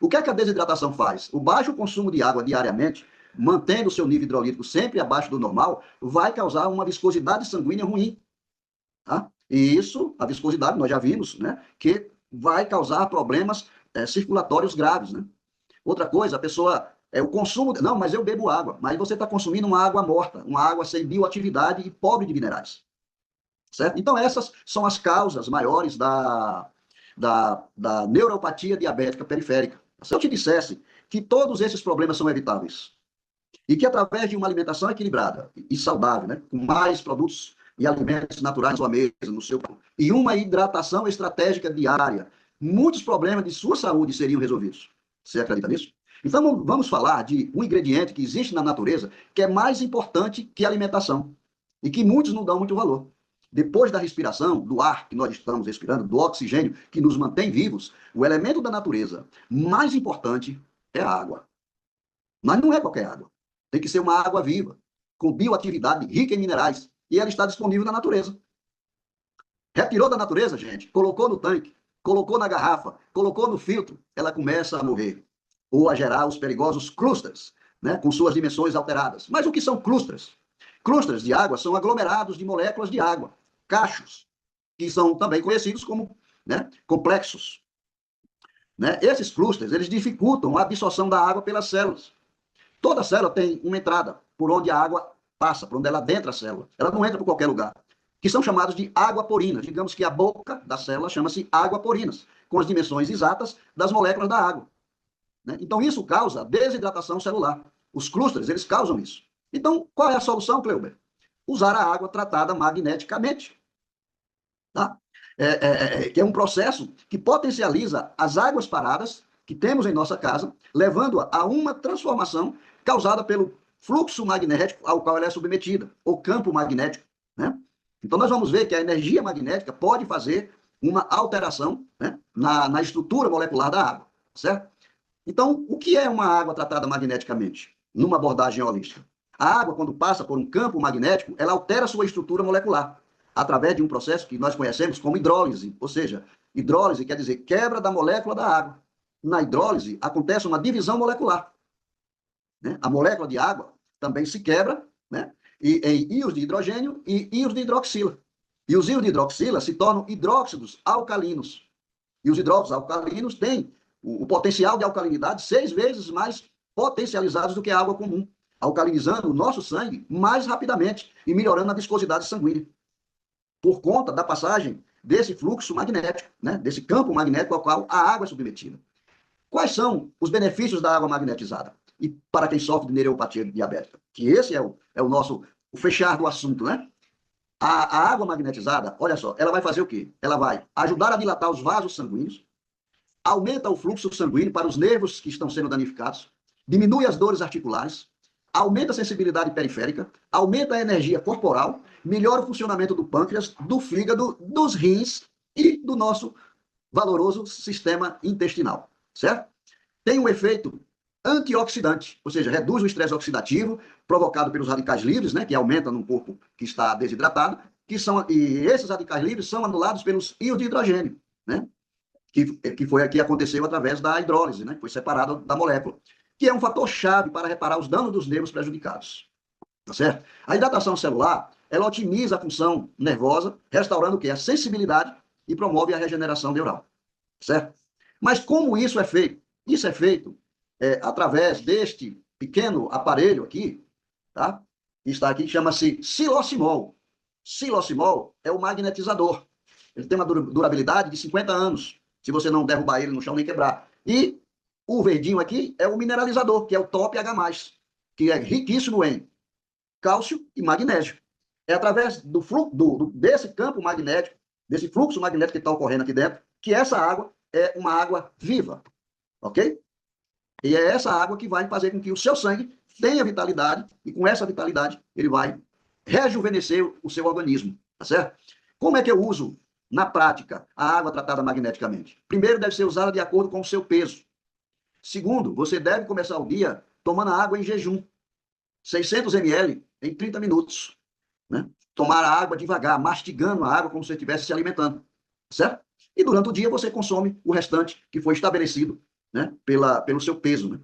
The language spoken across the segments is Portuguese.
O que é que a desidratação faz? O baixo consumo de água diariamente, mantendo o seu nível hidrolítico sempre abaixo do normal, vai causar uma viscosidade sanguínea ruim. Tá? E isso, a viscosidade, nós já vimos, né, que vai causar problemas circulatórios graves. Né? Outra coisa, a pessoa, o consumo, não, mas eu bebo água, mas você está consumindo uma água morta, uma água sem bioatividade e pobre de minerais. Certo? Então, essas são as causas maiores da neuropatia diabética periférica. Se eu te dissesse que todos esses problemas são evitáveis e que através de uma alimentação equilibrada e saudável, né, com mais produtos e alimentos naturais na sua mesa, no seu e uma hidratação estratégica diária, muitos problemas de sua saúde seriam resolvidos. Você acredita nisso? Então, vamos falar de um ingrediente que existe na natureza que é mais importante que a alimentação e que muitos não dão muito valor. Depois da respiração, do ar que nós estamos respirando, do oxigênio que nos mantém vivos, o elemento da natureza mais importante é a água. Mas não é qualquer água. Tem que ser uma água viva, com bioatividade, rica em minerais, e ela está disponível na natureza. Retirou da natureza, gente, colocou no tanque, colocou na garrafa, colocou no filtro, ela começa a morrer, ou a gerar os perigosos clusters, né, com suas dimensões alteradas. Mas o que são clusters? Clusters de água são aglomerados de moléculas de água, cachos, que são também conhecidos como, né, complexos. Né? Esses clusters, eles dificultam a absorção da água pelas células. Toda célula tem uma entrada por onde a água passa, por onde ela adentra a célula. Ela não entra por qualquer lugar. Que são chamados de água-porinas. Digamos que a boca da célula chama-se água-porinas, com as dimensões exatas das moléculas da água. Né? Então, isso causa desidratação celular. Os clústeres, eles causam isso. Então, qual é a solução, Cleuber? Usar a água tratada magneticamente. Tá? Que é um processo que potencializa as águas paradas que temos em nossa casa, levando-a a uma transformação causada pelo fluxo magnético ao qual ela é submetida, o campo magnético. Né? Então, nós vamos ver que a energia magnética pode fazer uma alteração, né, na estrutura molecular da água, certo? Então, o que é uma água tratada magneticamente, numa abordagem holística? A água, quando passa por um campo magnético, ela altera sua estrutura molecular, através de um processo que nós conhecemos como hidrólise, ou seja, hidrólise quer dizer quebra da molécula da água. Na hidrólise, acontece uma divisão molecular. Né? A molécula de água também se quebra, né, em íons de hidrogênio e íons de hidroxila. E os íons de hidroxila se tornam hidróxidos alcalinos. E os hidróxidos alcalinos têm o potencial de alcalinidade 6 vezes mais potencializados do que a água comum, alcalinizando o nosso sangue mais rapidamente e melhorando a viscosidade sanguínea, por conta da passagem desse fluxo magnético, né, desse campo magnético ao qual a água é submetida. Quais são os benefícios da água magnetizada? E para quem sofre de neuropatia diabética? Que esse é o nosso o fechar do assunto, né? A água magnetizada, olha só, ela vai fazer o quê? Ela vai ajudar a dilatar os vasos sanguíneos, aumenta o fluxo sanguíneo para os nervos que estão sendo danificados, diminui as dores articulares, aumenta a sensibilidade periférica, aumenta a energia corporal, melhora o funcionamento do pâncreas, do fígado, dos rins e do nosso valoroso sistema intestinal, certo? Tem um efeito antioxidante, ou seja, reduz o estresse oxidativo provocado pelos radicais livres, né, que aumentam no corpo que está desidratado, e esses radicais livres são anulados pelos íons de hidrogênio, né, que foi aqui aconteceu através da hidrólise, né, que foi separado da molécula, que é um fator chave para reparar os danos dos nervos prejudicados. Tá certo? A hidratação celular, ela otimiza a função nervosa, restaurando o que? A sensibilidade e promove a regeneração neural. Certo? Mas como isso é feito? Isso é feito através deste pequeno aparelho aqui, tá? Que está aqui, que chama-se silocimol. Silocimol é o magnetizador. Ele tem uma durabilidade de 50 anos, se você não derrubar ele no chão nem quebrar. E o verdinho aqui é o mineralizador, que é o top H+, que é riquíssimo em cálcio e magnésio. É através desse campo magnético, desse fluxo magnético que está ocorrendo aqui dentro, que essa água é uma água viva, ok? E é essa água que vai fazer com que o seu sangue tenha vitalidade, e com essa vitalidade ele vai rejuvenescer o seu organismo, tá certo? Como é que eu uso, na prática, a água tratada magneticamente? Primeiro, deve ser usada de acordo com o seu peso. Segundo, você deve começar o dia tomando a água em jejum, 600 ml em 30 minutos. Né? Tomar a água devagar, mastigando a água como se você estivesse se alimentando, certo? E durante o dia você consome o restante que foi estabelecido né? Pelo seu peso, né?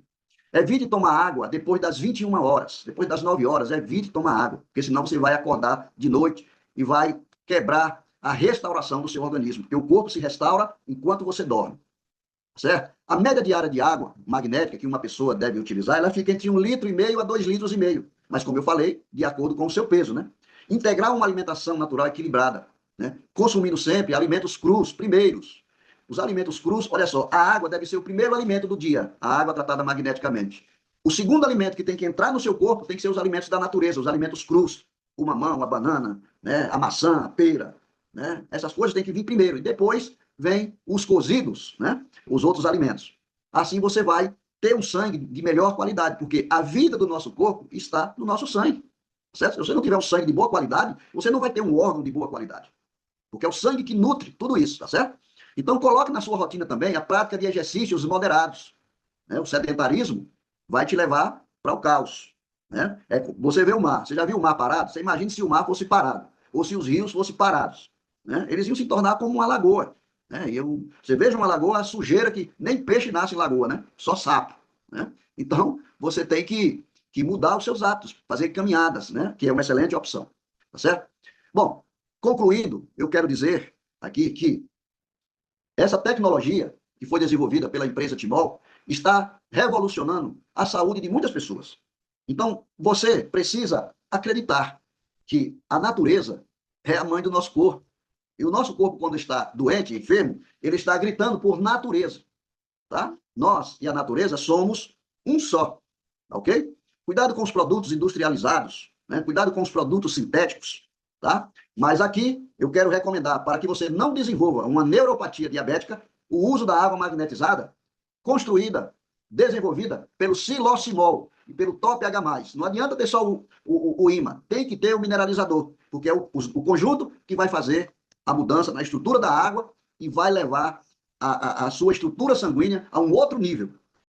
Evite tomar água depois das 21 horas, depois das 9 horas, evite tomar água, porque senão você vai acordar de noite e vai quebrar a restauração do seu organismo, porque o corpo se restaura enquanto você dorme, certo? A média diária de água magnética que uma pessoa deve utilizar, ela fica entre 1,5 litro a 2,5 litros, mas como eu falei, de acordo com o seu peso, né? Integrar uma alimentação natural equilibrada, né? Consumindo sempre alimentos crus, primeiros. Os alimentos crus, olha só, a água deve ser o primeiro alimento do dia, a água tratada magneticamente. O segundo alimento que tem que entrar no seu corpo tem que ser os alimentos da natureza, os alimentos crus, o mamão, a banana, né? A maçã, a pera, né? Essas coisas têm que vir primeiro, e depois vem os cozidos, né? Os outros alimentos. Assim você vai ter um sangue de melhor qualidade, porque a vida do nosso corpo está no nosso sangue, certo? Se você não tiver um sangue de boa qualidade, você não vai ter um órgão de boa qualidade, porque é o sangue que nutre tudo isso, tá certo? Então coloque na sua rotina também a prática de exercícios moderados, né? O sedentarismo vai te levar para o caos, né? Você vê o mar, você já viu o mar parado? Você imagina se o mar fosse parado, ou se os rios fossem parados, né? Eles iam se tornar como uma lagoa, né? Você veja uma lagoa, a sujeira que nem peixe nasce em lagoa, né? Só sapo, né? Então, você tem que mudar os seus hábitos, fazer caminhadas, né? Que é uma excelente opção, tá certo? Bom, concluindo, eu quero dizer aqui que essa tecnologia que foi desenvolvida pela empresa Timol está revolucionando a saúde de muitas pessoas. Então, você precisa acreditar que a natureza é a mãe do nosso corpo. E o nosso corpo, quando está doente, enfermo, ele está gritando por natureza, tá? Nós e a natureza somos um só, ok? Cuidado com os produtos industrializados, né? Cuidado com os produtos sintéticos, tá? Mas aqui eu quero recomendar, para que você não desenvolva uma neuropatia diabética, o uso da água magnetizada, construída, desenvolvida pelo silocimol e pelo Top H+. Não adianta ter só o ímã, tem que ter o mineralizador, porque é o conjunto que vai fazer a mudança na estrutura da água e vai levar a sua estrutura sanguínea a um outro nível.